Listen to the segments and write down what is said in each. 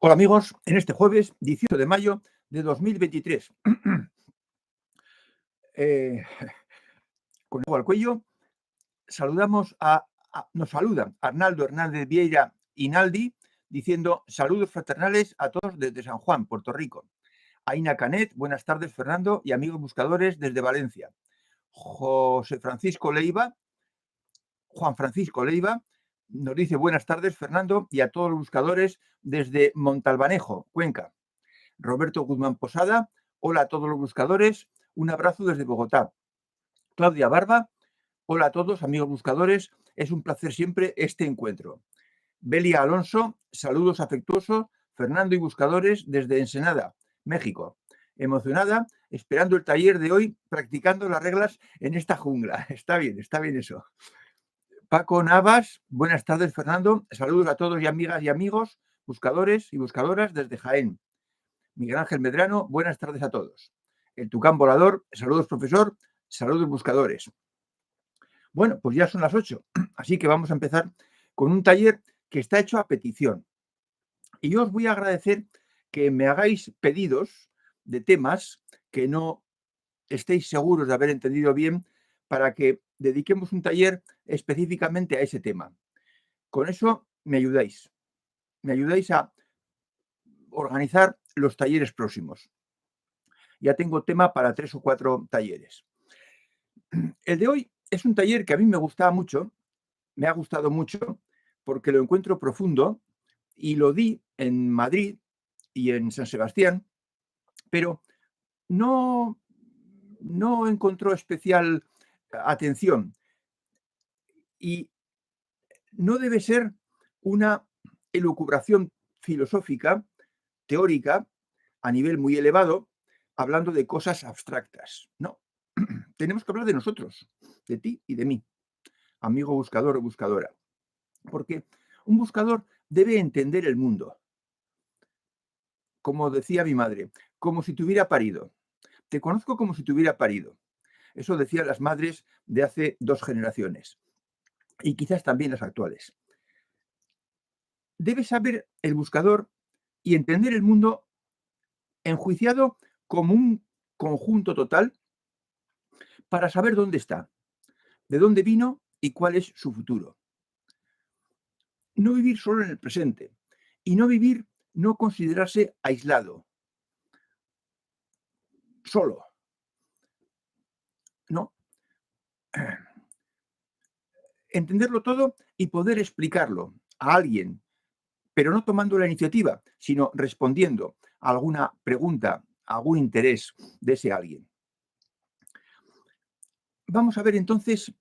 Hola amigos, en este jueves 18 de mayo de 2023, con algo al cuello, nos saluda Arnaldo Hernández Vieira Inaldi, diciendo saludos fraternales a todos desde San Juan, Puerto Rico. Aina Canet, buenas tardes Fernando y amigos buscadores desde Valencia. Juan Francisco Leiva nos dice buenas tardes Fernando y a todos los buscadores desde Montalbanejo, Cuenca. Roberto Guzmán Posada, hola a todos los buscadores, un abrazo desde Bogotá. Claudia Barba, hola a todos amigos buscadores, es un placer siempre este encuentro. Belia Alonso, saludos afectuosos, Fernando y buscadores desde Ensenada, México. Emocionada, esperando el taller de hoy, practicando las reglas en esta jungla. Está bien eso. Paco Navas, buenas tardes Fernando, saludos a todos y amigas y amigos, buscadores y buscadoras desde Jaén. Miguel Ángel Medrano, buenas tardes a todos. El Tucán Volador, saludos profesor, saludos buscadores. Bueno, pues ya son las 8, así que vamos a empezar con un taller que está hecho a petición. Y yo os voy a agradecer que me hagáis pedidos de temas que no estéis seguros de haber entendido bien para que dediquemos un taller específicamente a ese tema. Con eso me ayudáis a organizar los talleres próximos. Ya tengo tema para 3 o 4 talleres. El de hoy es un taller que a mí me ha gustado mucho, porque lo encuentro profundo y lo di en Madrid y en San Sebastián, pero no encontró especial atención y no debe ser una elucubración filosófica, teórica, a nivel muy elevado, hablando de cosas abstractas. No, tenemos que hablar de nosotros, de ti y de mí, amigo buscador o buscadora. Porque un buscador debe entender el mundo. Como decía mi madre, como si te hubiera parido. Te conozco como si te hubiera parido. Eso decían las madres de hace 2 generaciones. Y quizás también las actuales. Debe saber el buscador y entender el mundo enjuiciado como un conjunto total para saber dónde está, de dónde vino y cuál es su futuro. No vivir solo en el presente y no considerarse aislado, solo. No. Entenderlo todo y poder explicarlo a alguien, pero no tomando la iniciativa, sino respondiendo a alguna pregunta, a algún interés de ese alguien. Vamos a ver entonces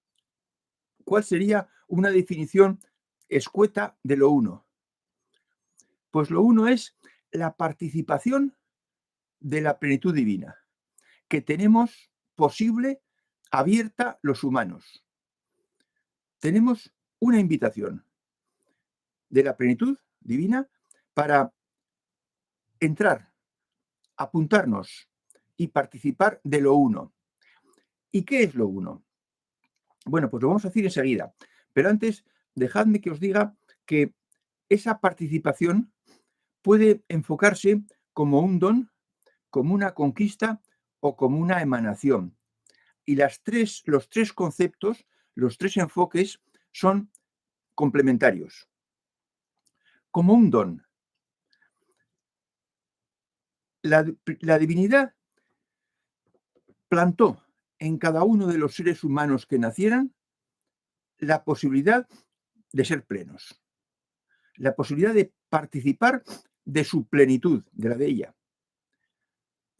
cuál sería una definición escueta de lo uno. Pues lo uno es la participación de la plenitud divina, que tenemos posible, abierta los humanos. Tenemos una invitación de la plenitud divina para entrar, apuntarnos y participar de lo uno. ¿Y qué es lo uno? Bueno, pues lo vamos a decir enseguida, pero antes dejadme que os diga que esa participación puede enfocarse como un don, como una conquista o como una emanación. Y los 3 conceptos, los 3 enfoques son complementarios. Como un don. La divinidad plantó en cada uno de los seres humanos que nacieran la posibilidad de ser plenos, la posibilidad de participar de su plenitud, de la de ella.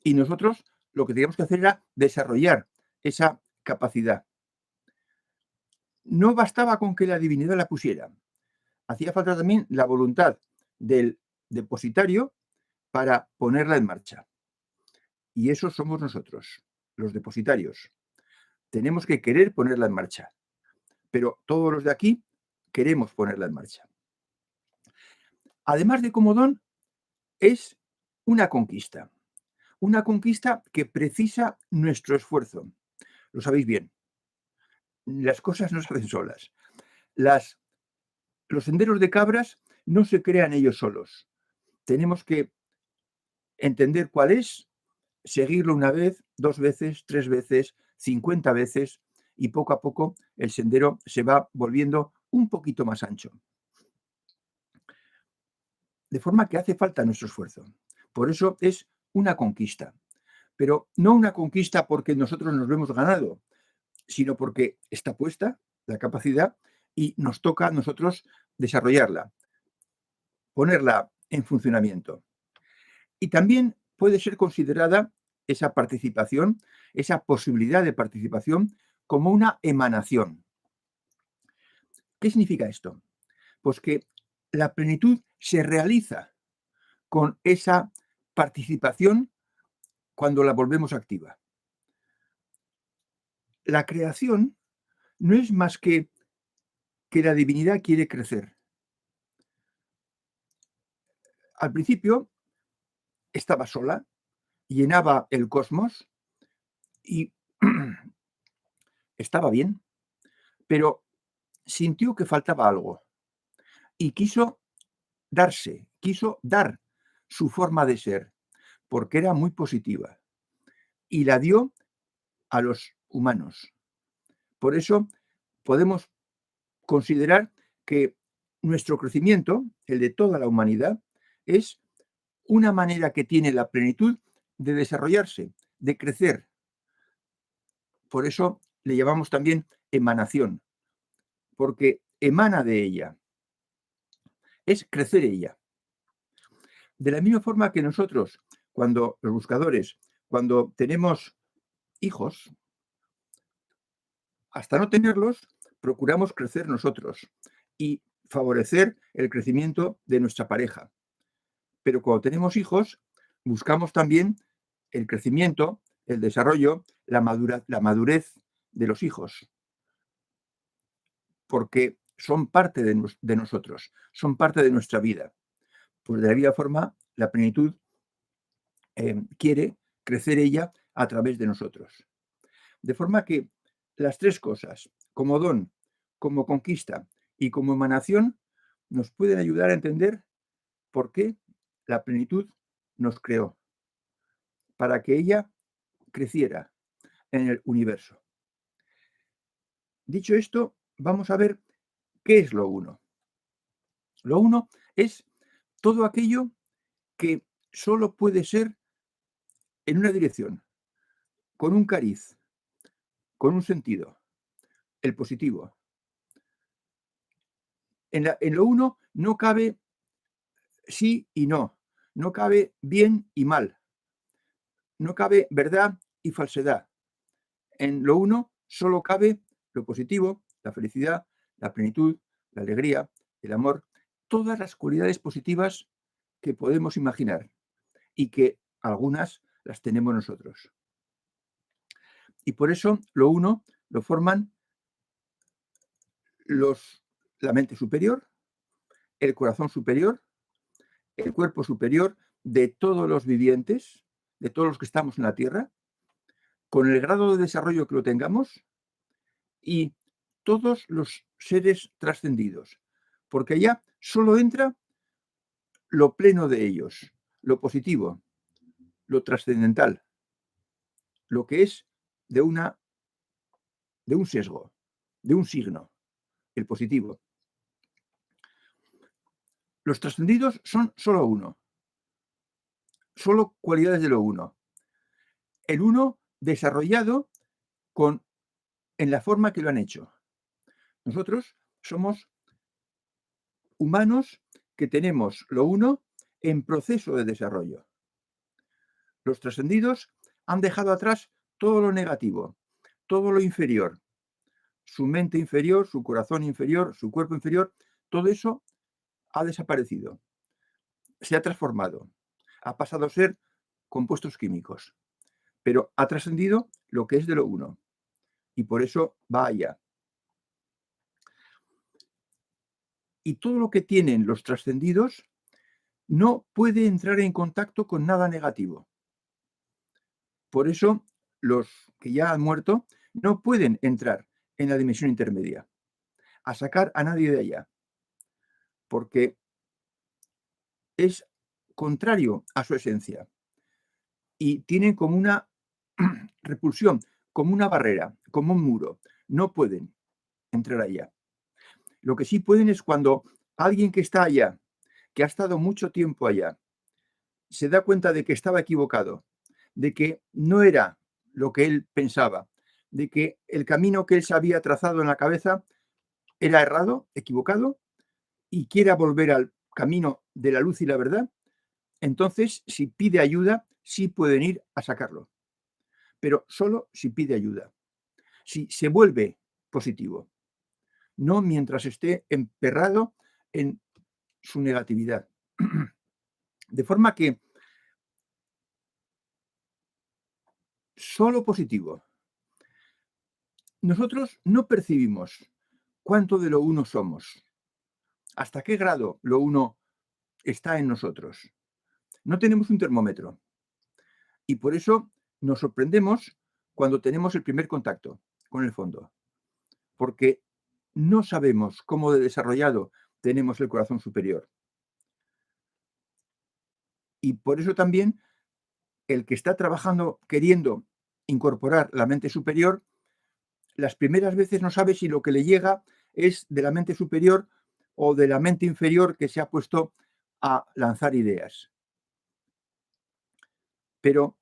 Y nosotros lo que teníamos que hacer era desarrollar esa capacidad. No bastaba con que la divinidad la pusiera. Hacía falta también la voluntad del depositario para ponerla en marcha. Y eso somos nosotros, los depositarios. Tenemos que querer ponerla en marcha. Pero todos los de aquí queremos ponerla en marcha. Además de como don, es una conquista que precisa nuestro esfuerzo. Lo sabéis bien. Las cosas no se hacen solas. Los senderos de cabras no se crean ellos solos. tenemos que entender cuál es, seguirlo una vez, 2 veces, 3 veces, 50 veces, y poco a poco el sendero se va volviendo un poquito más ancho. De forma que hace falta nuestro esfuerzo. Por eso es una conquista. Pero no una conquista porque nosotros nos lo hemos ganado, sino porque está puesta la capacidad y nos toca a nosotros desarrollarla, ponerla en funcionamiento. Y también puede ser considerada esa participación, esa posibilidad de participación, como una emanación. ¿Qué significa esto? Pues que la plenitud se realiza con esa participación cuando la volvemos activa. La creación no es más que la divinidad quiere crecer. Al principio estaba sola, llenaba el cosmos y estaba bien, pero sintió que faltaba algo y quiso dar su forma de ser, porque era muy positiva, y la dio a los humanos. Por eso podemos considerar que nuestro crecimiento, el de toda la humanidad, es una manera que tiene la plenitud de desarrollarse, de crecer. Por eso le llamamos también emanación, porque emana de ella, es crecer ella. De la misma forma que nosotros, cuando los buscadores, cuando tenemos hijos, hasta no tenerlos, procuramos crecer nosotros y favorecer el crecimiento de nuestra pareja. Pero cuando tenemos hijos, buscamos también el crecimiento, el desarrollo, la madurez de los hijos, porque son parte de nosotros, son parte de nuestra vida. Pues de la misma forma, la plenitud quiere crecer ella a través de nosotros. De forma que las tres cosas, como don, como conquista y como emanación, nos pueden ayudar a entender por qué la plenitud nos creó, para que ella creciera en el universo. Dicho esto, vamos a ver qué es lo uno. Lo uno es todo aquello que solo puede ser en una dirección, con un cariz, con un sentido, el positivo. En lo uno no cabe sí y no, no cabe bien y mal, no cabe verdad y falsedad. En lo uno solo cabe lo positivo, la felicidad, la plenitud, la alegría, el amor, todas las cualidades positivas que podemos imaginar y que algunas las tenemos nosotros. Y por eso lo uno lo forman la mente superior, el corazón superior, el cuerpo superior de todos los vivientes, de todos los que estamos en la Tierra, con el grado de desarrollo que lo tengamos, y todos los seres trascendidos, porque allá solo entra lo pleno de ellos, lo positivo, lo trascendental, lo que es de un sesgo, de un signo, el positivo. Los trascendidos son solo uno, solo cualidades de lo uno. El uno desarrollado en la forma que lo han hecho. Nosotros somos humanos que tenemos lo uno en proceso de desarrollo. Los trascendidos han dejado atrás todo lo negativo, todo lo inferior, su mente inferior, su corazón inferior, su cuerpo inferior, todo eso ha desaparecido, se ha transformado, ha pasado a ser compuestos químicos, pero ha trascendido lo que es de lo uno y por eso va allá. Y todo lo que tienen los trascendidos no puede entrar en contacto con nada negativo. Por eso los que ya han muerto no pueden entrar en la dimensión intermedia a sacar a nadie de allá, porque es contrario a su esencia y tienen como una repulsión, como una barrera, como un muro. No pueden entrar allá. Lo que sí pueden es cuando alguien que está allá, que ha estado mucho tiempo allá, se da cuenta de que estaba equivocado, de que no era lo que él pensaba, de que el camino que él se había trazado en la cabeza era errado, equivocado, y quiera volver al camino de la luz y la verdad, entonces si pide ayuda, sí pueden ir a sacarlo, pero solo si pide ayuda, si se vuelve positivo, no mientras esté emperrado en su negatividad. De forma que solo positivo. Nosotros no percibimos cuánto de lo uno somos, hasta qué grado lo uno está en nosotros. No tenemos un termómetro y por eso nos sorprendemos cuando tenemos el primer contacto con el fondo, porque no sabemos cómo de desarrollado tenemos el corazón superior. Y por eso también el que está trabajando queriendo incorporar la mente superior, las primeras veces no sabe si lo que le llega es de la mente superior o de la mente inferior que se ha puesto a lanzar ideas. Pero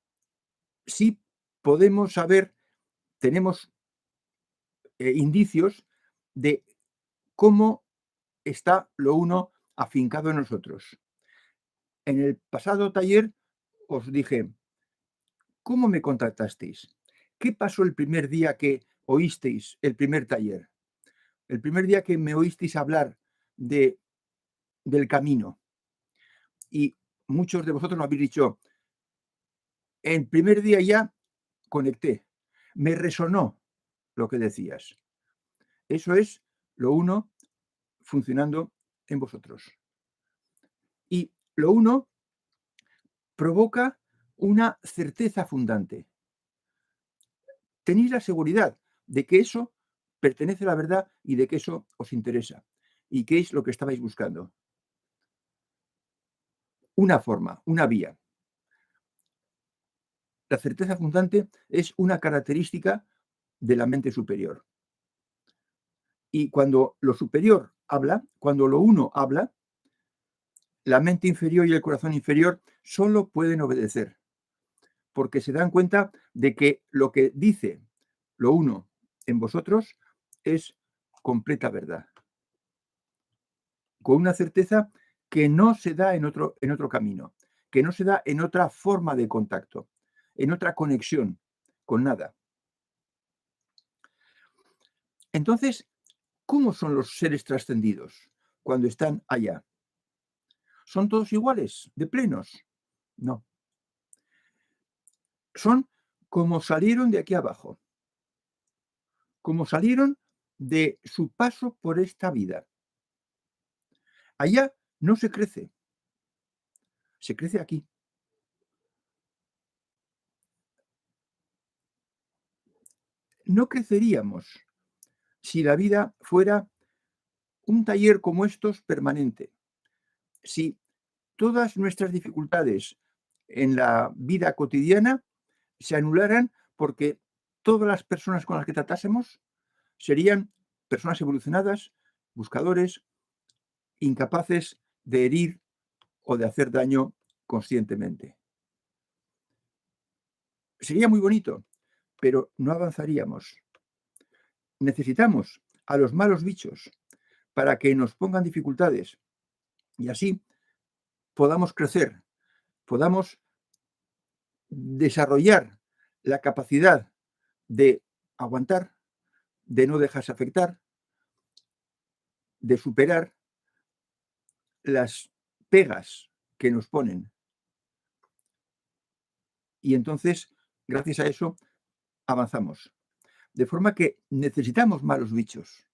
sí podemos saber, tenemos indicios de cómo está lo uno afincado en nosotros. En el pasado taller os dije, ¿cómo me contactasteis? ¿Qué pasó el primer día que oísteis el primer taller? El primer día que me oísteis hablar del camino. Y muchos de vosotros me habéis dicho, el primer día ya conecté, me resonó lo que decías. Eso es lo uno funcionando en vosotros. Y lo uno provoca una certeza fundante. Tenéis la seguridad de que eso pertenece a la verdad y de que eso os interesa y que es lo que estabais buscando. Una forma, una vía. La certeza fundante es una característica de la mente superior. Y cuando lo superior habla, cuando lo uno habla, la mente inferior y el corazón inferior solo pueden obedecer, porque se dan cuenta de que lo que dice lo uno en vosotros es completa verdad, con una certeza que no se da en otro camino, que no se da en otra forma de contacto, en otra conexión con nada. Entonces, ¿cómo son los seres trascendidos cuando están allá? ¿Son todos iguales, de plenos? No. Son como salieron de aquí abajo, como salieron de su paso por esta vida. Allá no se crece aquí. No creceríamos si la vida fuera un taller como estos permanente, si todas nuestras dificultades en la vida cotidiana se anularan porque todas las personas con las que tratásemos serían personas evolucionadas, buscadores, incapaces de herir o de hacer daño conscientemente. Sería muy bonito, pero no avanzaríamos. Necesitamos a los malos bichos para que nos pongan dificultades y así podamos crecer, podamos desarrollar la capacidad de aguantar, de no dejarse afectar, de superar las pegas que nos ponen. Y entonces, gracias a eso, avanzamos. De forma que necesitamos malos bichos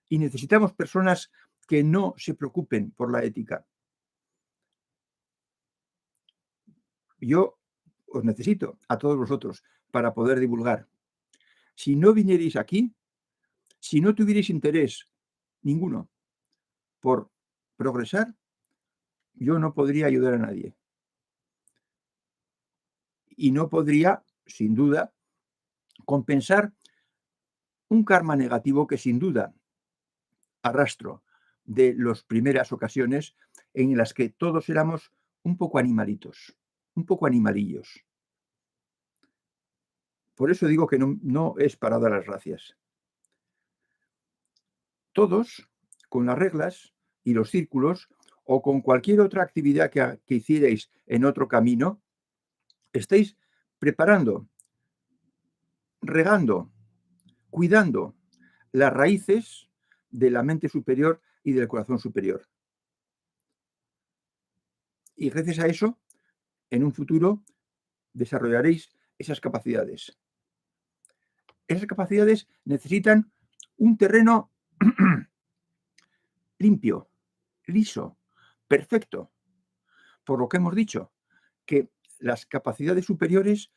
y necesitamos personas que no se preocupen por la ética. Yo os necesito a todos vosotros para poder divulgar. Si no vinierais aquí, si no tuvierais interés ninguno por progresar, yo no podría ayudar a nadie. Y no podría, sin duda, compensar un karma negativo que sin duda arrastro de las primeras ocasiones en las que todos éramos un poco animalitos, un poco animalillos. Por eso digo que no es para dar las gracias. Todos, con las reglas y los círculos, o con cualquier otra actividad que hicierais en otro camino, estáis preparando, regando, cuidando las raíces de la mente superior y del corazón superior. Y gracias a eso, en un futuro, desarrollaréis esas capacidades. Esas capacidades necesitan un terreno limpio, liso, perfecto. Por lo que hemos dicho, que las capacidades superiores,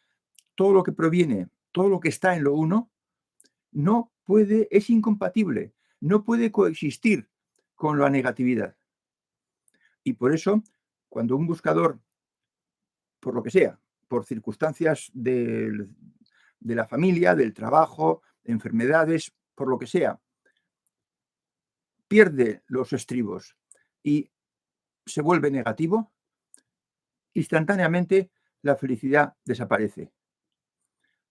todo lo que proviene, todo lo que está en lo uno, no puede, es incompatible, no puede coexistir con la negatividad. Y por eso, cuando un buscador, por lo que sea, por circunstancias de la familia, del trabajo, enfermedades, por lo que sea, pierde los estribos y se vuelve negativo, instantáneamente la felicidad desaparece.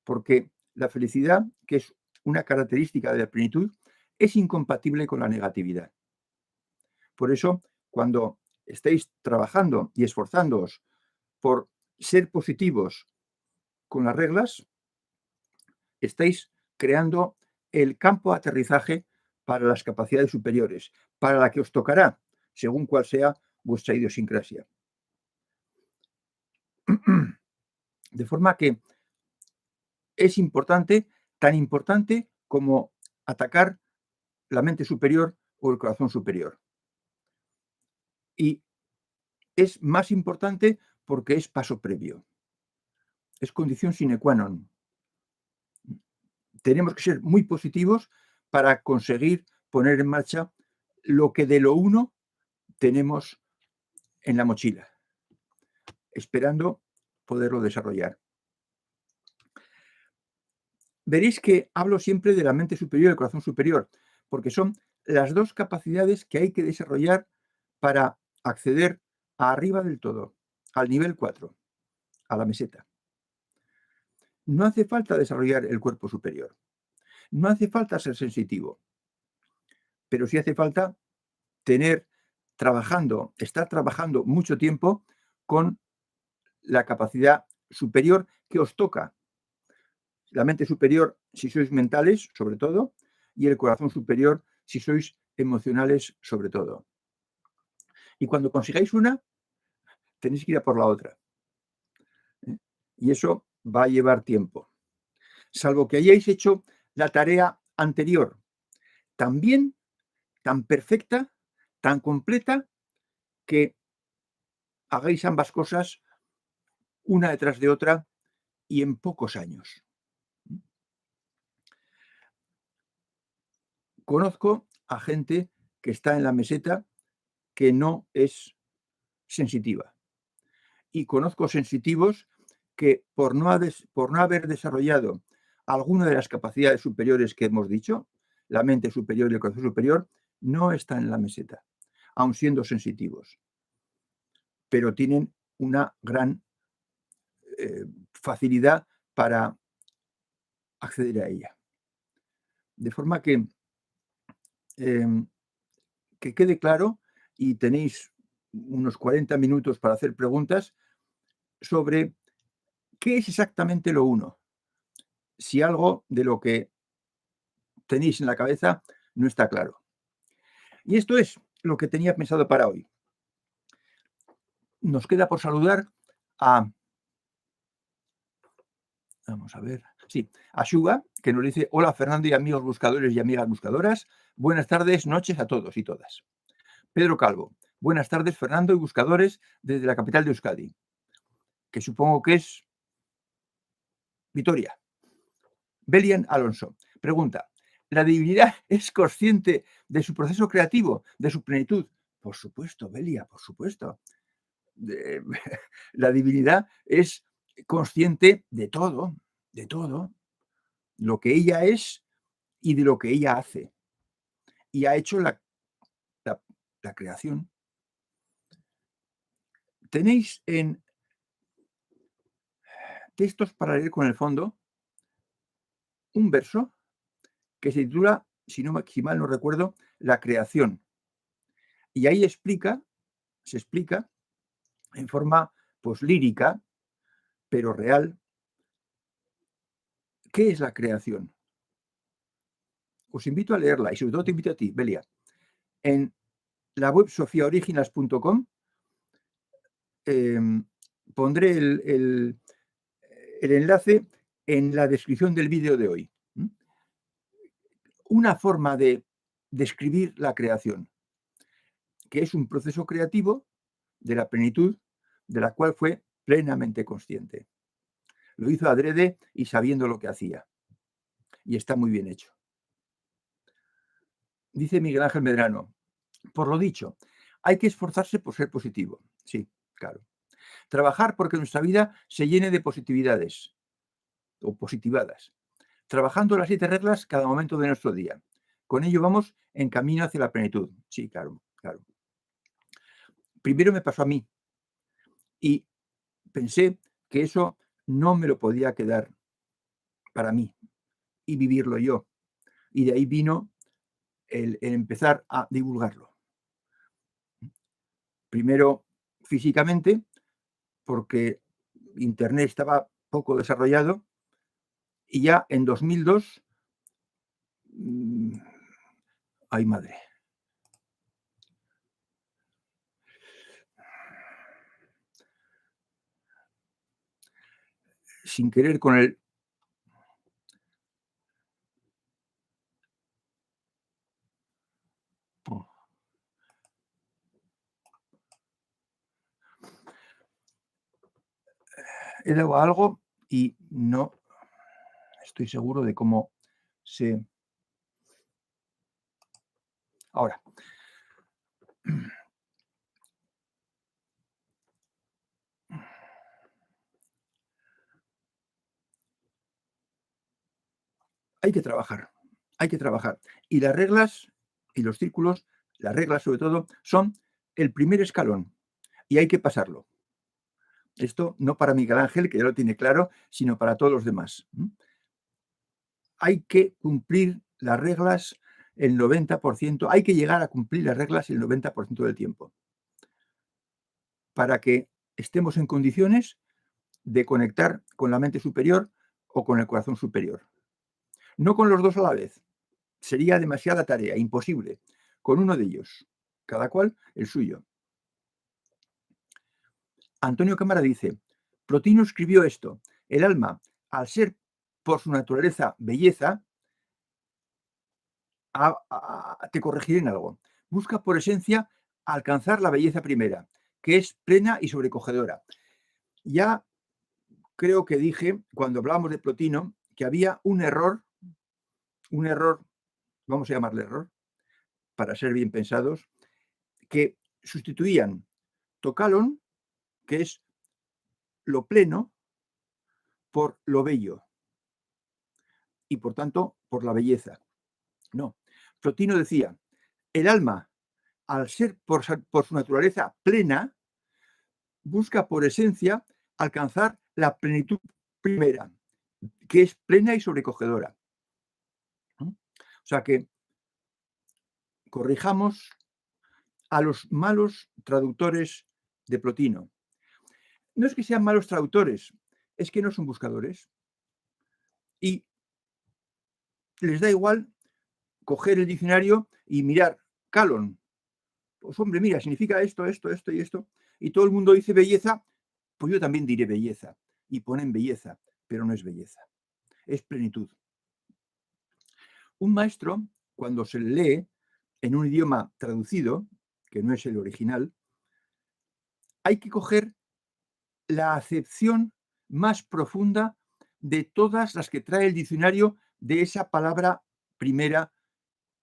Porque la felicidad, que es una característica de la plenitud, es incompatible con la negatividad. Por eso, cuando estéis trabajando y esforzándoos por ser positivos con las reglas, estáis creando el campo de aterrizaje para las capacidades superiores, para la que os tocará, según cuál sea vuestra idiosincrasia. De forma que es importante, tan importante como atacar la mente superior o el corazón superior. Y es más importante porque es paso previo, es condición sine qua non. Tenemos que ser muy positivos para conseguir poner en marcha lo que de lo uno tenemos en la mochila, esperando poderlo desarrollar. Veréis que hablo siempre de la mente superior y el corazón superior, porque son las dos capacidades que hay que desarrollar para acceder a arriba del todo, al nivel 4, a la meseta. No hace falta desarrollar el cuerpo superior, no hace falta ser sensitivo, pero sí hace falta estar trabajando mucho tiempo con la capacidad superior que os toca. La mente superior si sois mentales, sobre todo, y el corazón superior si sois emocionales, sobre todo. Y cuando consigáis una, tenéis que ir a por la otra. Y eso va a llevar tiempo. Salvo que hayáis hecho la tarea anterior tan bien, tan perfecta, tan completa, que hagáis ambas cosas una detrás de otra y en pocos años. Conozco a gente que está en la meseta que no es sensitiva. Y conozco sensitivos que por no haber desarrollado alguna de las capacidades superiores que hemos dicho, la mente superior y el corazón superior, no están en la meseta, aun siendo sensitivos. Pero tienen una gran facilidad para acceder a ella. De forma que quede claro, y tenéis unos 40 minutos para hacer preguntas sobre qué es exactamente lo uno. Si algo de lo que tenéis en la cabeza no está claro. Y esto es lo que tenía pensado para hoy. Nos queda por saludar a, vamos a ver, sí, a Shuga, que nos dice: hola Fernando y amigos buscadores y amigas buscadoras, buenas tardes, noches a todos y todas. Pedro Calvo: buenas tardes Fernando y buscadores desde la capital de Euskadi, que supongo que es Vitoria. Belian Alonso pregunta: ¿la divinidad es consciente de su proceso creativo, de su plenitud? Por supuesto, Belia, por supuesto. La divinidad es consciente de todo, lo que ella es y de lo que ella hace. Y ha hecho la- la creación. Tenéis en textos para leer con el fondo un verso que se titula, si mal no recuerdo, La creación. Y ahí se explica en forma pues lírica, pero real, qué es la creación. Os invito a leerla y sobre todo te invito a ti, Belia. En la web sofiaoriginals.com pondré el enlace en la descripción del vídeo de hoy. Una forma de describir la creación, que es un proceso creativo de la plenitud de la cual fue plenamente consciente. Lo hizo adrede y sabiendo lo que hacía. Y está muy bien hecho. Dice Miguel Ángel Medrano, por lo dicho, hay que esforzarse por ser positivo. Sí, claro. Trabajar porque nuestra vida se llene de positividades o positivadas. Trabajando las 7 reglas cada momento de nuestro día. Con ello vamos en camino hacia la plenitud. Sí, claro, claro. Primero me pasó a mí y pensé que eso no me lo podía quedar para mí y vivirlo yo. Y de ahí vino el empezar a divulgarlo. Primero físicamente, porque Internet estaba poco desarrollado y ya en 2002, ay madre, sin querer con el... He dado algo y no estoy seguro de cómo se... Ahora, hay que trabajar, hay que trabajar. Y las reglas y los círculos, las reglas sobre todo, son el primer escalón y hay que pasarlo. Esto no para Miguel Ángel, que ya lo tiene claro, sino para todos los demás. Hay que cumplir las reglas el 90%, hay que llegar a cumplir las reglas el 90% del tiempo para que estemos en condiciones de conectar con la mente superior o con el corazón superior. No con los dos a la vez. Sería demasiada tarea, imposible. Con uno de ellos, cada cual el suyo. Antonio Cámara dice, Plotino escribió esto, el alma, al ser por su naturaleza belleza, te corregiré en algo, busca por esencia alcanzar la belleza primera, que es plena y sobrecogedora. Ya creo que dije, cuando hablábamos de Plotino, que había un error, vamos a llamarle error, para ser bien pensados, que sustituían tocalon, que es lo pleno, por lo bello y por tanto por la belleza. No, Plotino decía, el alma, al ser por su naturaleza plena, busca por esencia alcanzar la plenitud primera, que es plena y sobrecogedora. O sea que corrijamos a los malos traductores de Plotino. No es que sean malos traductores, es que no son buscadores. Y les da igual coger el diccionario y mirar Calon. Pues hombre, mira, significa esto, esto, esto y esto. Y todo el mundo dice belleza, pues yo también diré belleza. Y ponen belleza, pero no es belleza, es plenitud. Un maestro, cuando se lee en un idioma traducido, que no es el original, hay que coger la acepción más profunda de todas las que trae el diccionario de esa palabra primera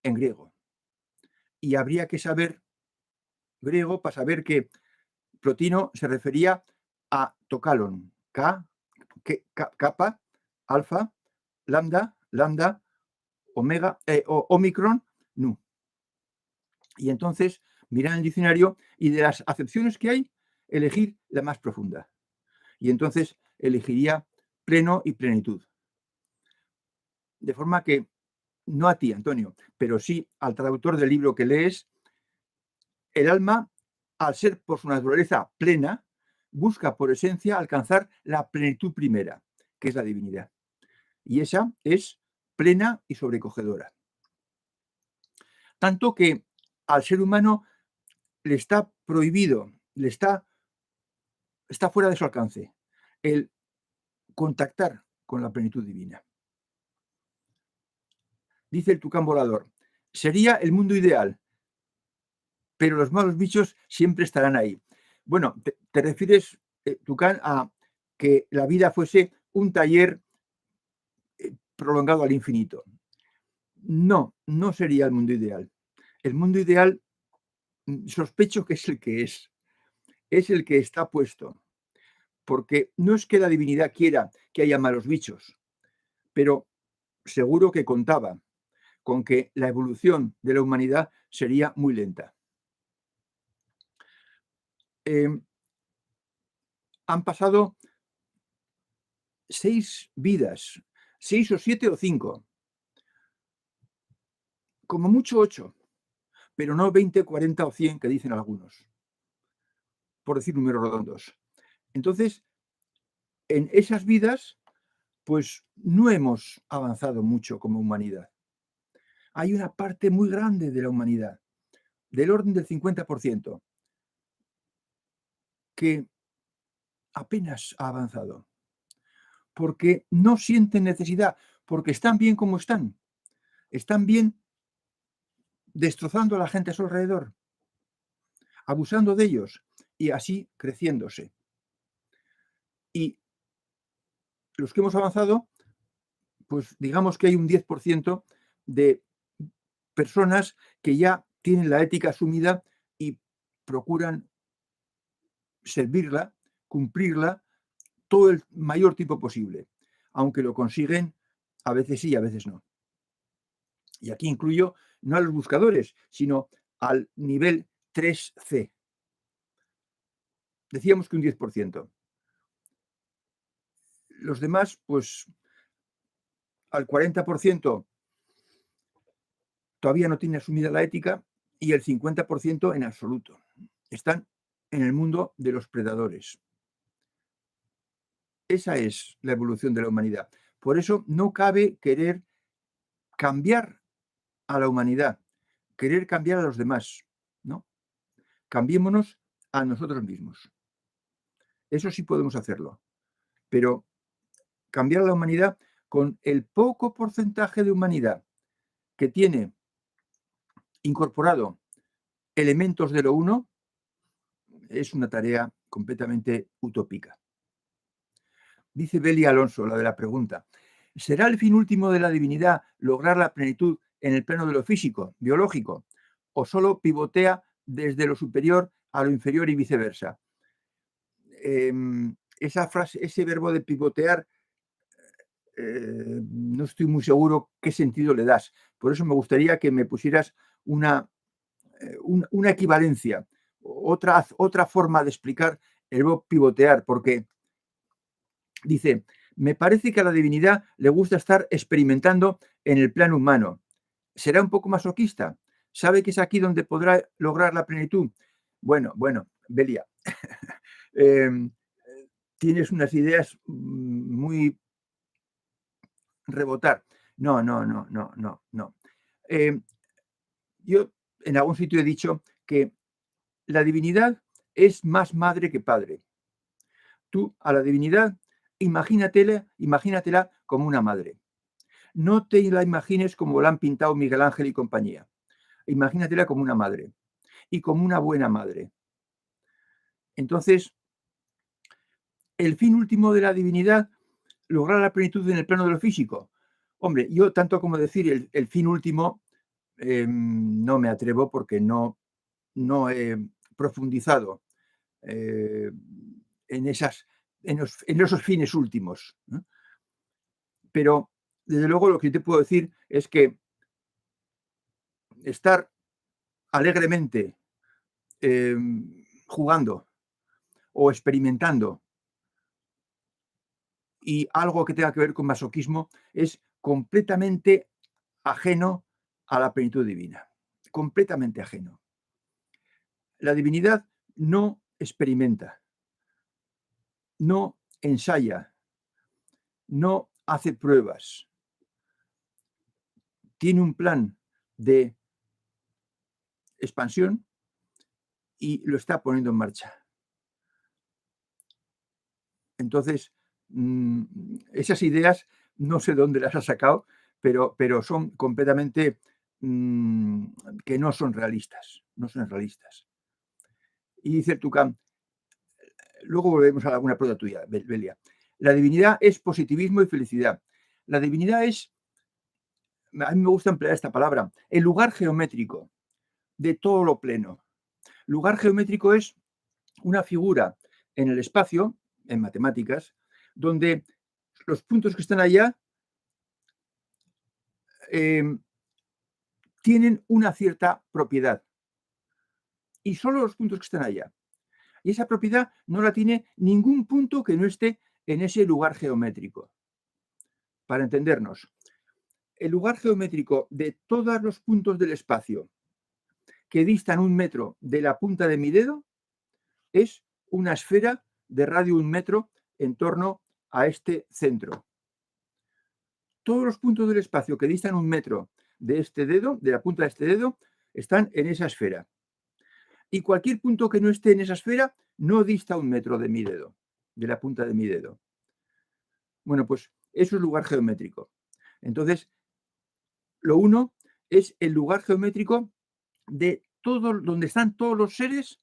en griego. Y habría que saber griego para saber que Plotino se refería a tocalon, kappa, alfa, lambda, omega, omicron, nu. Y entonces mirar en el diccionario y de las acepciones que hay, elegir la más profunda. Y entonces elegiría pleno y plenitud. De forma que, no a ti, Antonio, pero sí al traductor del libro que lees, el alma, al ser por su naturaleza plena, busca por esencia alcanzar la plenitud primera, que es la divinidad. Y esa es plena y sobrecogedora. Tanto que al ser humano le está prohibido, está fuera de su alcance el contactar con la plenitud divina. Dice el tucán volador, sería el mundo ideal, pero los malos bichos siempre estarán ahí. Bueno, te refieres, tucán, a que la vida fuese un taller prolongado al infinito. No, no sería el mundo ideal. El mundo ideal, sospecho que es el que está puesto, porque no es que la divinidad quiera que haya malos bichos, pero seguro que contaba con que la evolución de la humanidad sería muy lenta. Han pasado 6 vidas, 6 o 7 o 5, como mucho 8, pero no 20, 40 o 100 que dicen algunos, por decir números redondos. Entonces, en esas vidas, pues no hemos avanzado mucho como humanidad. Hay una parte muy grande de la humanidad, del orden del 50%, que apenas ha avanzado, porque no sienten necesidad, porque están bien como están bien destrozando a la gente a su alrededor, abusando de ellos y así creciéndose. Y los que hemos avanzado, pues digamos que hay un 10% de personas que ya tienen la ética asumida y procuran servirla, cumplirla todo el mayor tiempo posible, aunque lo consiguen a veces sí y a veces no. Y aquí incluyo no a los buscadores, sino al nivel 3C. Decíamos que un 10%. Los demás, pues al 40% todavía no tiene asumida la ética y el 50% en absoluto. Están en el mundo de los predadores. Esa es la evolución de la humanidad. Por eso no cabe querer cambiar a la humanidad, querer cambiar a los demás, ¿no? Cambiémonos a nosotros mismos. Eso sí podemos hacerlo, pero cambiar a la humanidad con el poco porcentaje de humanidad que tiene incorporado elementos de lo uno es una tarea completamente utópica. Dice Beli Alonso, la de la pregunta, ¿será el fin último de la divinidad lograr la plenitud en el plano de lo físico, biológico, o solo pivotea desde lo superior a lo inferior y viceversa? Esa frase, ese verbo de pivotear, no estoy muy seguro qué sentido le das. Por eso me gustaría que me pusieras una equivalencia, otra forma de explicar el verbo pivotear, porque dice, me parece que a la divinidad le gusta estar experimentando en el plano humano. ¿Será un poco masoquista? ¿Sabe que es aquí donde podrá lograr la plenitud? Bueno, Belia, tienes unas ideas muy rebotar. No. Yo en algún sitio he dicho que la divinidad es más madre que padre. Tú a la divinidad imagínatela como una madre. No te la imagines como la han pintado Miguel Ángel y compañía. Imagínatela como una madre y como una buena madre. Entonces, el fin último de la divinidad, lograr la plenitud en el plano de lo físico. Hombre, yo tanto como decir el fin último, no me atrevo porque no he profundizado en esos fines últimos, ¿no? Pero, desde luego, lo que te puedo decir es que estar alegremente jugando o experimentando y algo que tenga que ver con masoquismo es completamente ajeno a la plenitud divina, completamente ajeno. La divinidad no experimenta, no ensaya, no hace pruebas. Tiene un plan de expansión y lo está poniendo en marcha. Entonces, esas ideas no sé dónde las ha sacado, pero son completamente que no son realistas, no son realistas. Y dice Tucán, luego volvemos a alguna pregunta tuya, Belia. La divinidad es positivismo y felicidad. La divinidad es, a mí me gusta emplear esta palabra, el lugar geométrico de todo lo pleno. Lugar geométrico es una figura en el espacio, en matemáticas, donde los puntos que están allá tienen una cierta propiedad. Y solo los puntos que están allá. Y esa propiedad no la tiene ningún punto que no esté en ese lugar geométrico. Para entendernos, el lugar geométrico de todos los puntos del espacio que distan 1 metro de la punta de mi dedo es una esfera de radio 1 metro en torno a este centro. Todos los puntos del espacio que distan 1 metro de este dedo, de la punta de este dedo, están en esa esfera. Y cualquier punto que no esté en esa esfera no dista 1 metro de mi dedo, de la punta de mi dedo. Bueno, pues eso es lugar geométrico. Entonces, lo uno es el lugar geométrico de todo, donde están todos los seres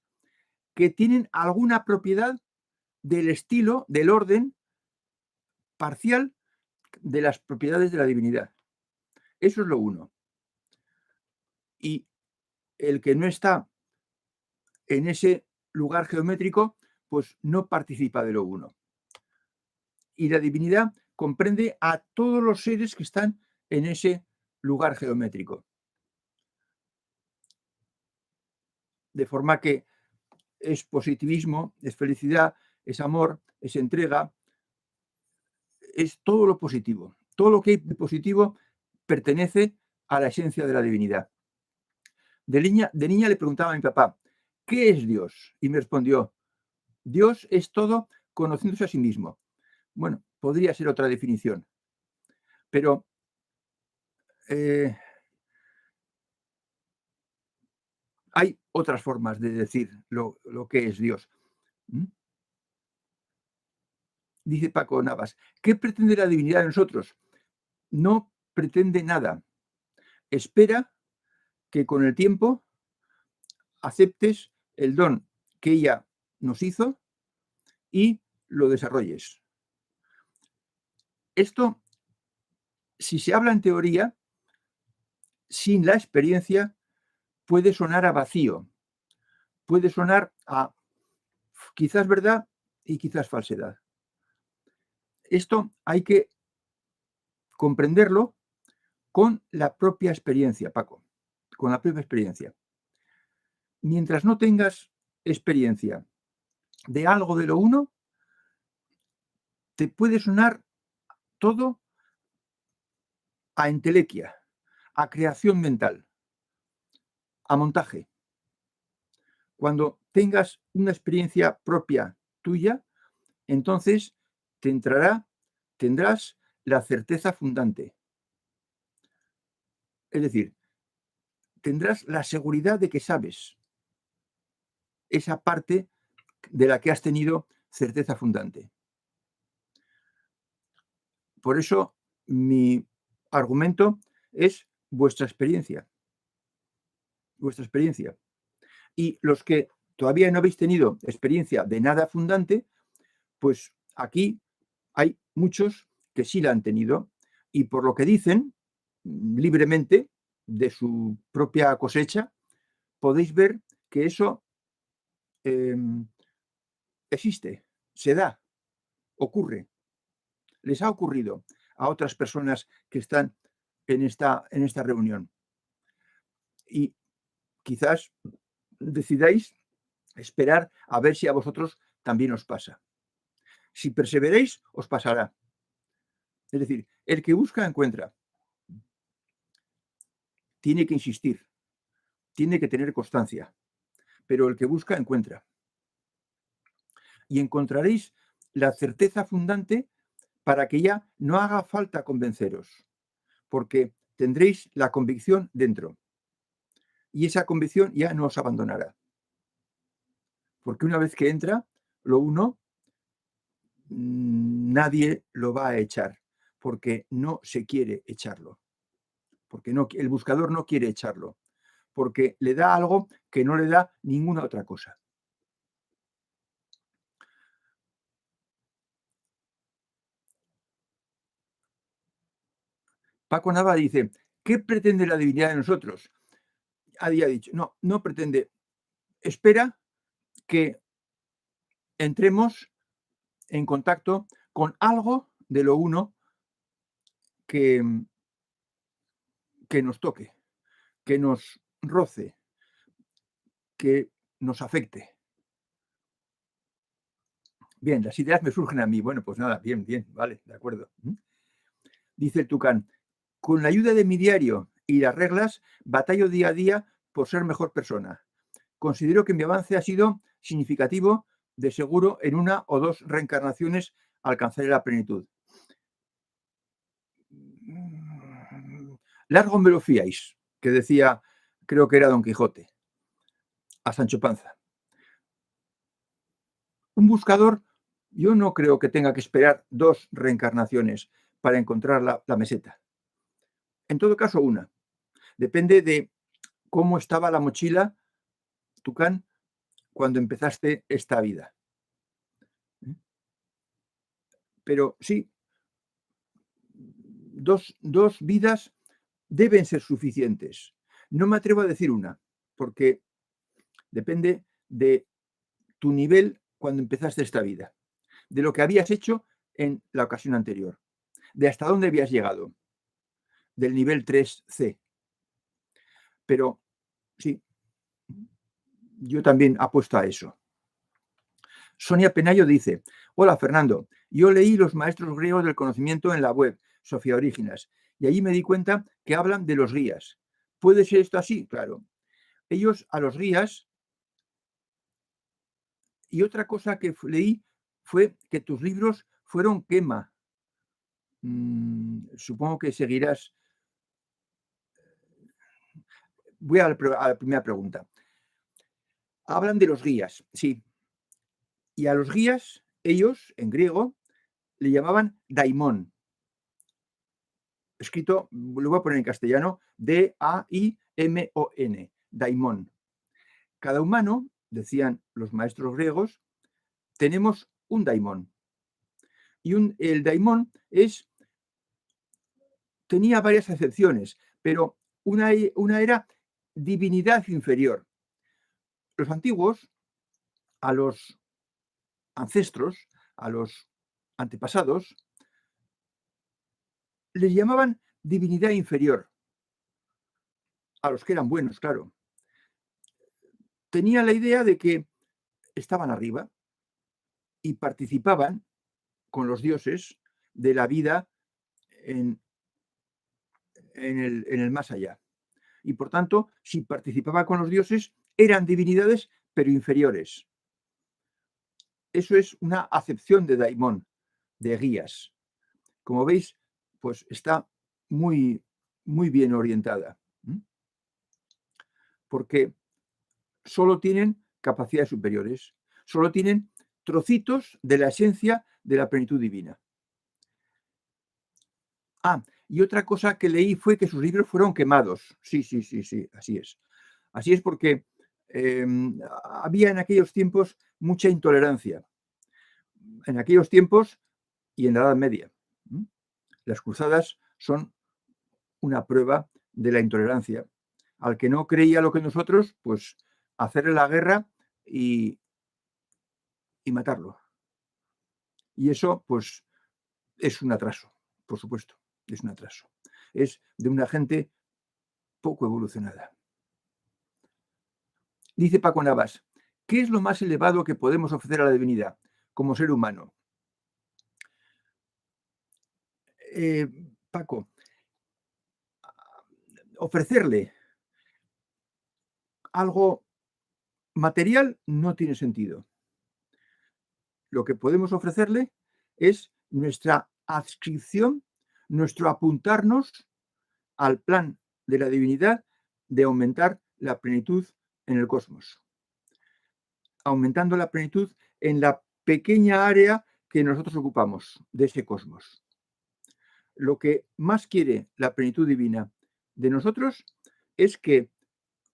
que tienen alguna propiedad del estilo, del orden parcial de las propiedades de la divinidad. Eso es lo uno. Y el que no está en ese lugar geométrico, pues no participa de lo uno. Y la divinidad comprende a todos los seres que están en ese lugar geométrico. De forma que es positivismo, es felicidad, es amor, es entrega, es todo lo positivo. Todo lo que hay de positivo pertenece a la esencia de la divinidad. De niña le preguntaba a mi papá, ¿qué es Dios? Y me respondió, Dios es todo conociéndose a sí mismo. Bueno, podría ser otra definición, pero hay otras formas de decir lo que es Dios. Dice Paco Navas, ¿qué pretende la divinidad de nosotros? No pretende nada. Espera que con el tiempo aceptes el don que ella nos hizo y lo desarrolles. Esto, si se habla en teoría, sin la experiencia, puede sonar a vacío, puede sonar a quizás verdad y quizás falsedad. Esto hay que comprenderlo con la propia experiencia, Paco, con la propia experiencia. Mientras no tengas experiencia de algo de lo uno, te puede sonar todo a entelequia, a creación mental, a montaje. Cuando tengas una experiencia propia tuya, entonces tendrás la certeza fundante. Es decir, tendrás la seguridad de que sabes esa parte de la que has tenido certeza fundante. Por eso mi argumento es vuestra experiencia. Vuestra experiencia. Y los que todavía no habéis tenido experiencia de nada fundante, pues aquí hay muchos que sí la han tenido y por lo que dicen libremente de su propia cosecha, podéis ver que eso existe, se da, ocurre. Les ha ocurrido a otras personas que están en esta reunión. Y quizás decidáis esperar a ver si a vosotros también os pasa. Si perseveréis, os pasará. Es decir, el que busca, encuentra. Tiene que insistir, tiene que tener constancia, pero el que busca, encuentra. Y encontraréis la certeza fundante para que ya no haga falta convenceros, porque tendréis la convicción dentro. Y esa convicción ya no os abandonará. Porque una vez que entra, lo uno, nadie lo va a echar, porque no se quiere echarlo. Porque no, el buscador no quiere echarlo, porque le da algo que no le da ninguna otra cosa. Paco Nava dice, ¿qué pretende la divinidad de nosotros? Había dicho, no pretende, espera que entremos en contacto con algo de lo uno que nos toque, que nos roce, que nos afecte. Bien, las ideas me surgen a mí. Bueno, pues nada, bien, vale, de acuerdo. Dice el Tucán, con la ayuda de mi diario y las reglas, batallo día a día por ser mejor persona. Considero que mi avance ha sido significativo, de seguro en una o dos reencarnaciones alcanzaré la plenitud. Largo me lo fiáis, que decía, creo que era Don Quijote, a Sancho Panza. Un buscador, yo no creo que tenga que esperar dos reencarnaciones para encontrar la meseta. En todo caso, una. Depende de cómo estaba la mochila, Tucán, cuando empezaste esta vida. Pero sí, dos vidas deben ser suficientes. No me atrevo a decir una, porque depende de tu nivel cuando empezaste esta vida, de lo que habías hecho en la ocasión anterior, de hasta dónde habías llegado, del nivel 3C. Pero sí, yo también apuesto a eso. Sonia Penayo dice, hola Fernando, yo leí Los maestros griegos del conocimiento en la web, Sofía Orígenes, y allí me di cuenta que hablan de los guías. ¿Puede ser esto así? Claro. Ellos a los guías, y otra cosa que leí fue que tus libros fueron quema. Supongo que seguirás. Voy a la primera pregunta. Hablan de los guías, sí. Y a los guías, ellos, en griego, le llamaban daimón. Escrito, lo voy a poner en castellano, D-A-I-M-O-N, daimón. Cada humano, decían los maestros griegos, tenemos un daimón. Y el daimón tenía varias acepciones, pero una era divinidad inferior. Los antiguos, a los ancestros, a los antepasados, les llamaban divinidad inferior. A los que eran buenos, claro. Tenían la idea de que estaban arriba y participaban con los dioses de la vida en el más allá. Y por tanto, si participaban con los dioses, eran divinidades, pero inferiores. Eso es una acepción de daimón, de guías. Como veis, pues está muy, muy bien orientada. Porque solo tienen capacidades superiores, solo tienen trocitos de la esencia de la plenitud divina. Y otra cosa que leí fue que sus libros fueron quemados. Sí, así es. Así es porque había en aquellos tiempos mucha intolerancia. En aquellos tiempos y en la Edad Media. Las cruzadas son una prueba de la intolerancia. Al que no creía lo que nosotros, pues hacerle la guerra y y matarlo. Y eso, pues, es un atraso, por supuesto, es un atraso. Es de una gente poco evolucionada. Dice Paco Navas, ¿qué es lo más elevado que podemos ofrecer a la divinidad como ser humano? Paco, ofrecerle algo material no tiene sentido. Lo que podemos ofrecerle es nuestra adscripción, nuestro apuntarnos al plan de la divinidad de aumentar la plenitud en el cosmos, aumentando la plenitud en la pequeña área que nosotros ocupamos de ese cosmos. Lo que más quiere la plenitud divina de nosotros es que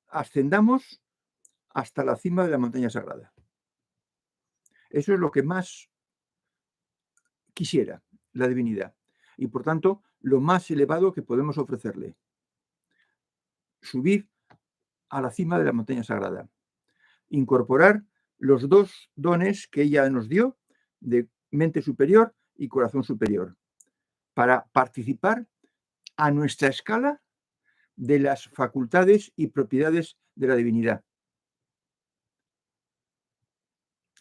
ascendamos hasta la cima de la montaña sagrada. Eso es lo que más quisiera la divinidad y por tanto lo más elevado que podemos ofrecerle. Subir a la cima de la montaña sagrada. Incorporar los dos dones que ella nos dio de mente superior y corazón superior para participar a nuestra escala de las facultades y propiedades de la divinidad.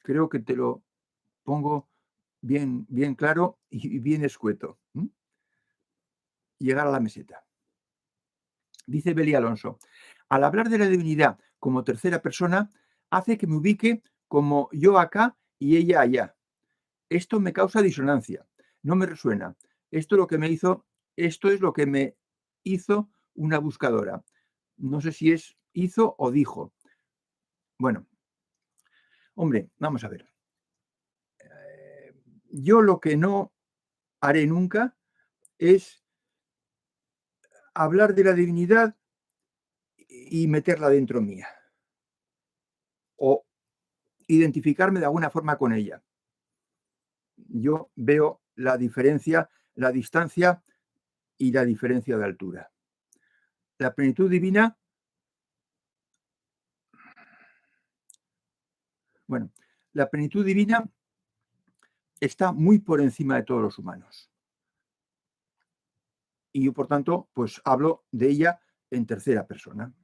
Creo que te lo pongo bien, bien claro y bien escueto. Llegar a la meseta. Dice Beli Alonso, al hablar de la divinidad como tercera persona, hace que me ubique como yo acá y ella allá. Esto me causa disonancia, no me resuena. Esto es lo que me hizo una buscadora. No sé si es hizo o dijo. Bueno, hombre, vamos a ver. Yo lo que no haré nunca es hablar de la divinidad y meterla dentro mía. O identificarme de alguna forma con ella. Yo veo la diferencia, la distancia y la diferencia de altura. La plenitud divina, bueno, la plenitud divina está muy por encima de todos los humanos. Y yo, por tanto, pues hablo de ella en tercera persona.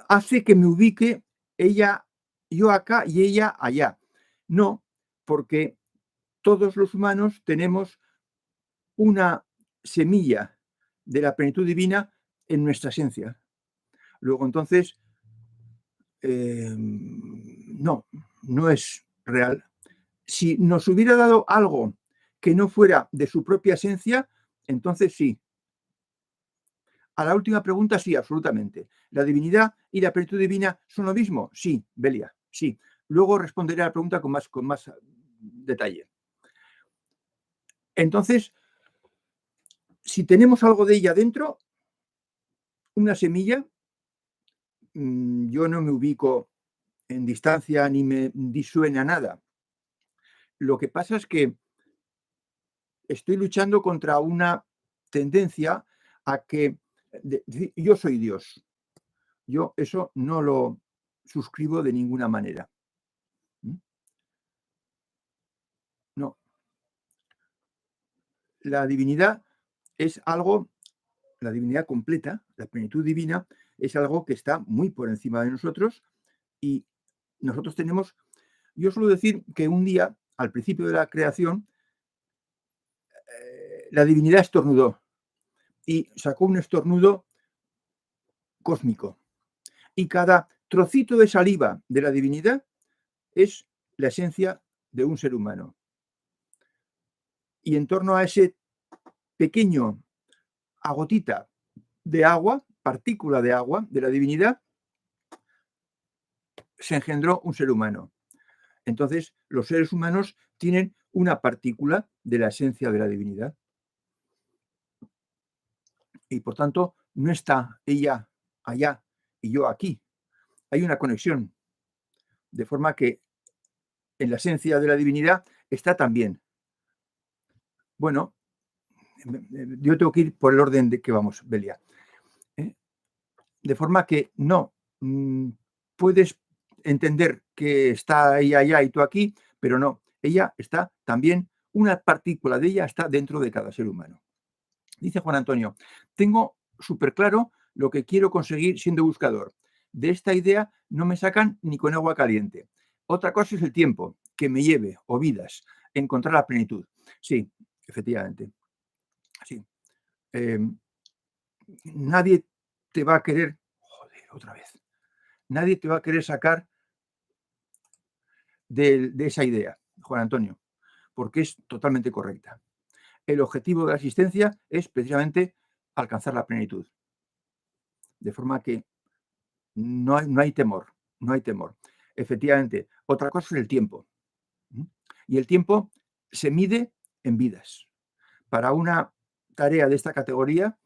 Hace que me ubique yo acá y ella allá. No, porque todos los humanos tenemos una semilla de la plenitud divina en nuestra esencia. Luego, entonces, no es real. Si nos hubiera dado algo que no fuera de su propia esencia, entonces sí. A la última pregunta, sí, absolutamente. ¿La divinidad y la plenitud divina son lo mismo? Sí, Belia, sí. Luego responderé a la pregunta con más detalle. Entonces, si tenemos algo de ella dentro, una semilla, yo no me ubico en distancia ni me disuena nada. Lo que pasa es que estoy luchando contra una tendencia a que yo soy Dios. Yo eso no lo suscribo de ninguna manera. No. La divinidad es algo, la divinidad completa, la plenitud divina, es algo que está muy por encima de nosotros y nosotros tenemos, yo suelo decir que un día, al principio de la creación, la divinidad estornudó y sacó un estornudo cósmico. Y cada trocito de saliva de la divinidad es la esencia de un ser humano. Y en torno a ese pequeño gotita de agua, partícula de agua de la divinidad, se engendró un ser humano. Entonces, los seres humanos tienen una partícula de la esencia de la divinidad. Y por tanto, no está ella allá y yo aquí. Hay una conexión. De forma que en la esencia de la divinidad está también. Bueno, yo tengo que ir por el orden de que vamos, Belia. De forma que no mm, puedes entender que está ella allá y tú aquí, pero no, ella está también, una partícula de ella está dentro de cada ser humano. Dice Juan Antonio, tengo súper claro lo que quiero conseguir siendo buscador. De esta idea no me sacan ni con agua caliente. Otra cosa es el tiempo que me lleve, o vidas, a encontrar la plenitud. Sí, efectivamente. Sí. Eh, nadie te va a querer, joder, otra vez, nadie te va a querer sacar de esa idea, Juan Antonio, porque es totalmente correcta. El objetivo de la existencia es precisamente alcanzar la plenitud. De forma que no hay temor, no hay temor. Efectivamente, otra cosa es el tiempo. Y el tiempo se mide en vidas. Para una tarea de esta categoría,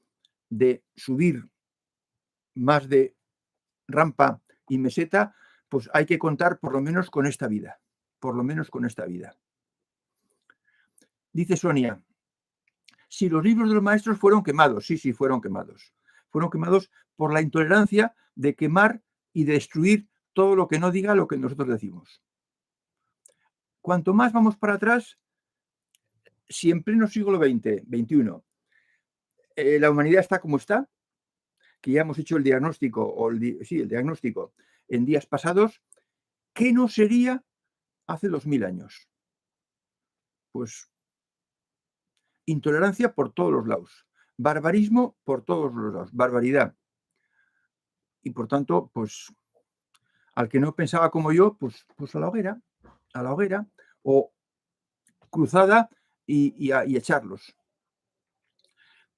de subir más de rampa y meseta, pues hay que contar por lo menos con esta vida. Por lo menos con esta vida. Dice Sonia, si los libros de los maestros fueron quemados, sí, fueron quemados. Fueron quemados por la intolerancia de quemar y destruir todo lo que no diga lo que nosotros decimos. Cuanto más vamos para atrás, si en pleno siglo XX, XXI, la humanidad está como está, que ya hemos hecho el diagnóstico, el diagnóstico en días pasados, ¿qué no sería hace 2000 años? Pues intolerancia por todos los lados, barbarismo por todos los lados, barbaridad. Y por tanto, pues al que no pensaba como yo, pues a la hoguera, o cruzada y echarlos.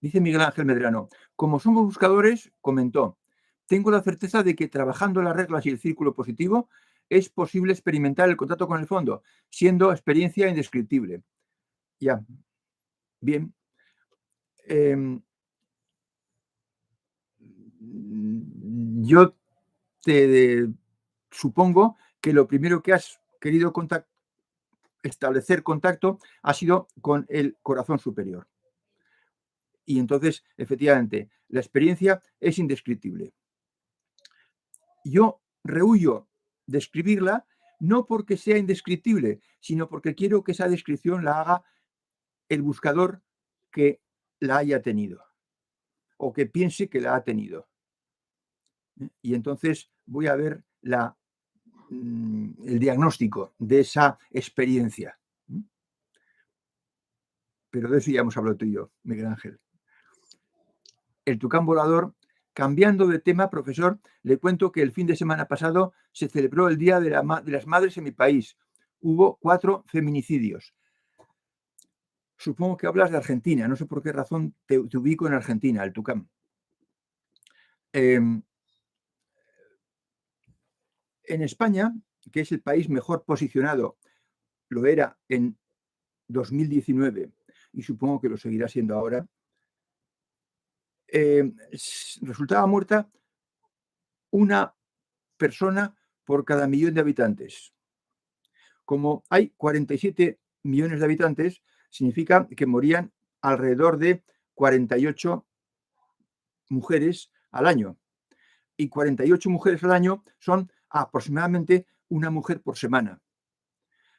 Dice Miguel Ángel Medrano, como somos buscadores, comentó, tengo la certeza de que trabajando las reglas y el círculo positivo es posible experimentar el contacto con el fondo, siendo experiencia indescriptible. Ya, bien. Yo te supongo que lo primero que has querido establecer contacto ha sido con el corazón superior. Y entonces, efectivamente, la experiencia es indescriptible. Yo rehuyo describirla no porque sea indescriptible, sino porque quiero que esa descripción la haga el buscador que la haya tenido o que piense que la ha tenido. Y entonces voy a ver el diagnóstico de esa experiencia. Pero de eso ya hemos hablado tú y yo, Miguel Ángel. El tucán volador, cambiando de tema, profesor, le cuento que el fin de semana pasado se celebró el Día de las Madres en mi país. Hubo 4 feminicidios. Supongo que hablas de Argentina, no sé por qué razón te ubico en Argentina, el tucán. En España, que es el país mejor posicionado, lo era en 2019 y supongo que lo seguirá siendo ahora, resultaba muerta una persona por cada millón de habitantes. Como hay 47 millones de habitantes, significa que morían alrededor de 48 mujeres al año. Y 48 mujeres al año son aproximadamente una mujer por semana.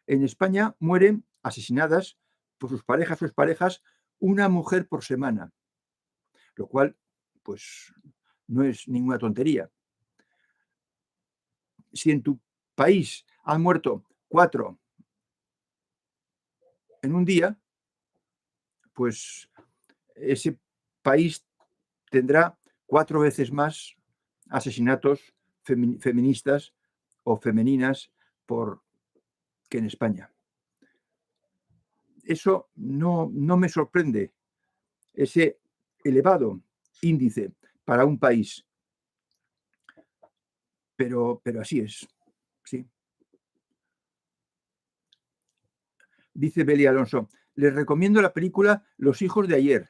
En España mueren asesinadas por sus parejas o exparejas una mujer por semana, lo cual, pues, no es ninguna tontería. Si en tu país han muerto 4 en un día, pues ese país tendrá 4 veces más asesinatos feministas o femeninas que en España. Eso no me sorprende, ese elevado índice para un país. Pero así es, sí. Dice Beli Alonso, les recomiendo la película Los hijos del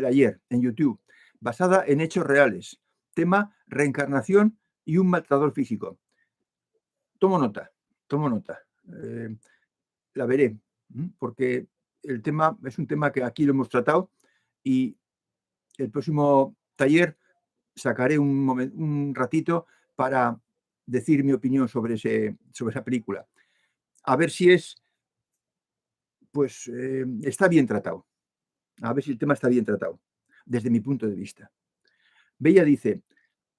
ayer, en YouTube, basada en hechos reales. Tema reencarnación y un maltratador físico. Tomo nota. La veré, porque el tema es un tema que aquí lo hemos tratado y el próximo taller sacaré un ratito para decir mi opinión sobre esa película. A ver si está bien tratado. A ver si el tema está bien tratado, desde mi punto de vista. Bella dice,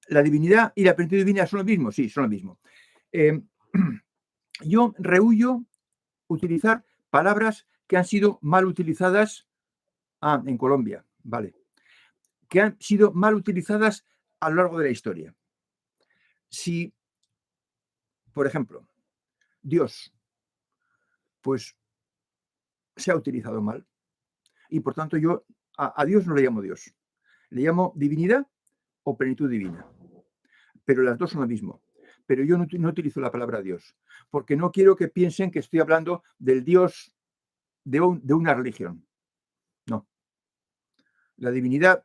¿la divinidad y la plenitud divina son lo mismo? Sí, son lo mismo. Yo rehuyo utilizar palabras que han sido mal utilizadas en Colombia, vale, que han sido mal utilizadas a lo largo de la historia. Si, por ejemplo, Dios, pues se ha utilizado mal y por tanto yo a Dios no le llamo Dios, le llamo divinidad o plenitud divina, pero las dos son lo mismo. Pero yo no utilizo la palabra Dios, porque no quiero que piensen que estoy hablando del Dios de una religión. No. La divinidad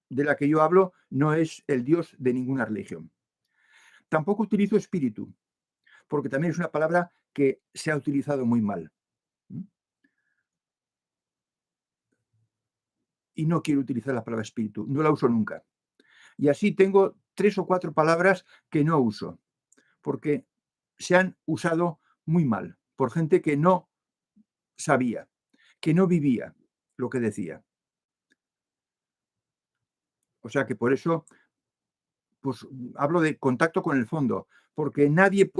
de la que yo hablo no es el Dios de ninguna religión. Tampoco utilizo espíritu, porque también es una palabra que se ha utilizado muy mal. Y no quiero utilizar la palabra espíritu, no la uso nunca. Y así tengo 3 o 4 palabras que no uso, porque se han usado muy mal por gente que no sabía, que no vivía lo que decía. O sea que por eso pues hablo de contacto con el fondo, porque nadie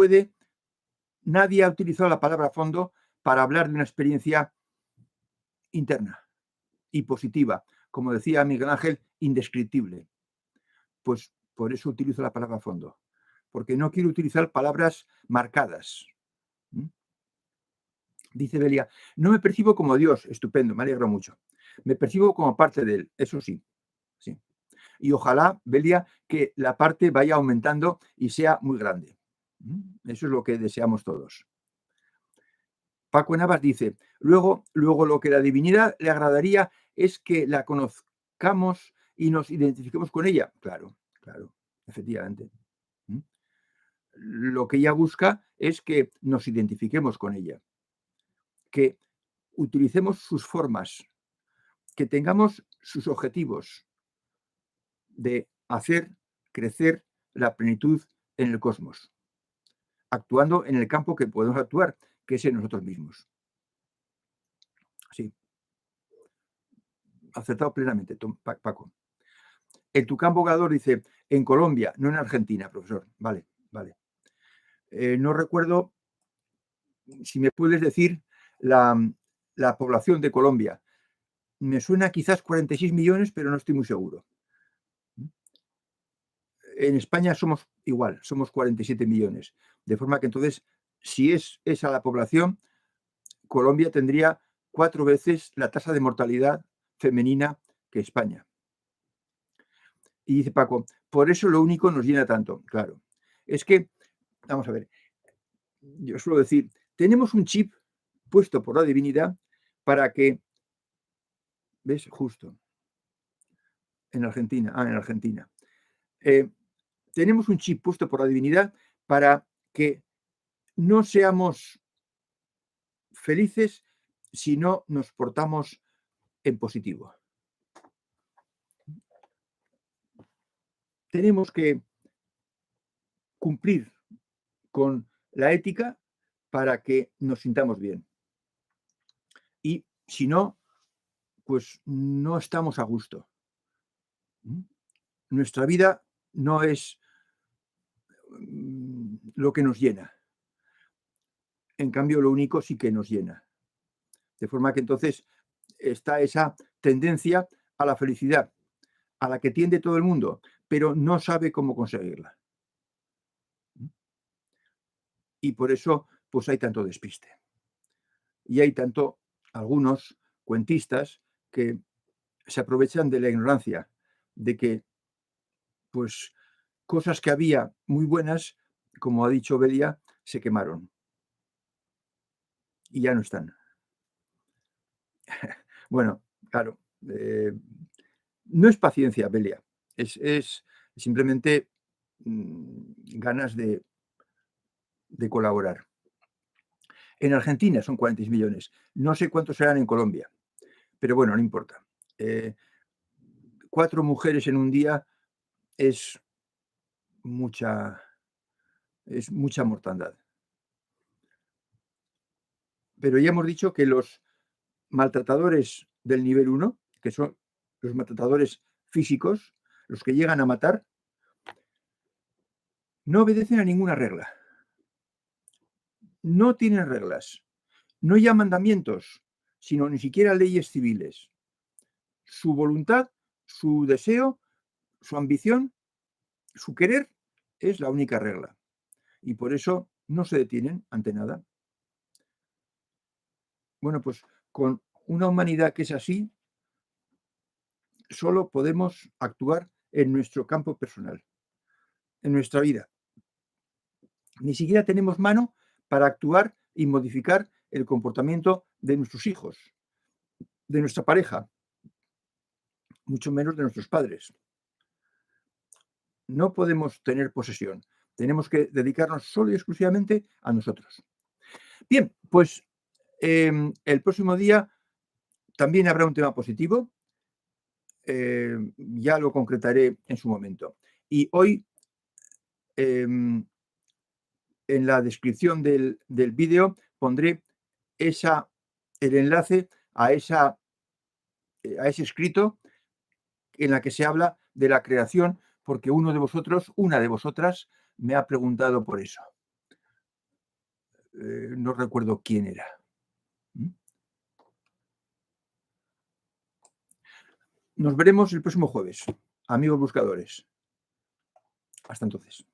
ha utilizado la palabra fondo para hablar de una experiencia interna y positiva, como decía Miguel Ángel, indescriptible. Pues por eso utilizo la palabra fondo, porque no quiero utilizar palabras marcadas. Dice Belia, no me percibo como Dios, estupendo, me alegro mucho. Me percibo como parte de él, eso sí, sí. Y ojalá, Belia, que la parte vaya aumentando y sea muy grande. Eso es lo que deseamos todos. Paco Navas dice, luego lo que la divinidad le agradaría es que la conozcamos y nos identifiquemos con ella. Claro, efectivamente. Lo que ella busca es que nos identifiquemos con ella, que utilicemos sus formas, que tengamos sus objetivos de hacer crecer la plenitud en el cosmos, actuando en el campo que podemos actuar, que es en nosotros mismos. Sí. Acertado plenamente, Paco. El Tucán Bogador dice, en Colombia, no en Argentina, profesor. Vale. No recuerdo si me puedes decir la población de Colombia. Me suena quizás 46 millones, pero no estoy muy seguro. En España somos igual, somos 47 millones. De forma que entonces, si es esa la población, Colombia tendría 4 veces la tasa de mortalidad femenina que España. Y dice Paco, por eso lo único nos llena tanto. Claro, es que, vamos a ver, yo suelo decir, tenemos un chip puesto por la divinidad para que, ¿ves? Justo, en Argentina. Tenemos un chip puesto por la divinidad para que no seamos felices si no nos portamos en positivo. Tenemos que cumplir con la ética para que nos sintamos bien. Y si no, pues no estamos a gusto. Nuestra vida no es lo que nos llena. En cambio, lo único sí que nos llena. De forma que entonces está esa tendencia a la felicidad, a la que tiende todo el mundo, pero no sabe cómo conseguirla. Y por eso, pues hay tanto despiste. Y hay algunos cuentistas que se aprovechan de la ignorancia, de que, pues, cosas que había muy buenas, como ha dicho Belia, se quemaron. Y ya no están. Bueno, claro, no es paciencia, Belia, es simplemente ganas de colaborar. En Argentina son 46 millones, no sé cuántos serán en Colombia, pero bueno, no importa. 4 mujeres en un día es mucha mortandad. Pero ya hemos dicho que los maltratadores del nivel 1, que son los maltratadores físicos, los que llegan a matar, no obedecen a ninguna regla. No tienen reglas. No hay mandamientos, sino ni siquiera leyes civiles. Su voluntad, su deseo, su ambición, su querer es la única regla. Y por eso no se detienen ante nada. Bueno, pues con una humanidad que es así, solo podemos actuar en nuestro campo personal, en nuestra vida. Ni siquiera tenemos mano para actuar y modificar el comportamiento de nuestros hijos, de nuestra pareja, mucho menos de nuestros padres. No podemos tener posesión. Tenemos que dedicarnos solo y exclusivamente a nosotros. Bien, pues el próximo día también habrá un tema positivo. Ya lo concretaré en su momento. Y hoy, en la descripción del vídeo, pondré el enlace a ese escrito en la que se habla de la creación, porque uno de vosotros, una de vosotras, me ha preguntado por eso. No recuerdo quién era. Nos veremos el próximo jueves, amigos buscadores. Hasta entonces.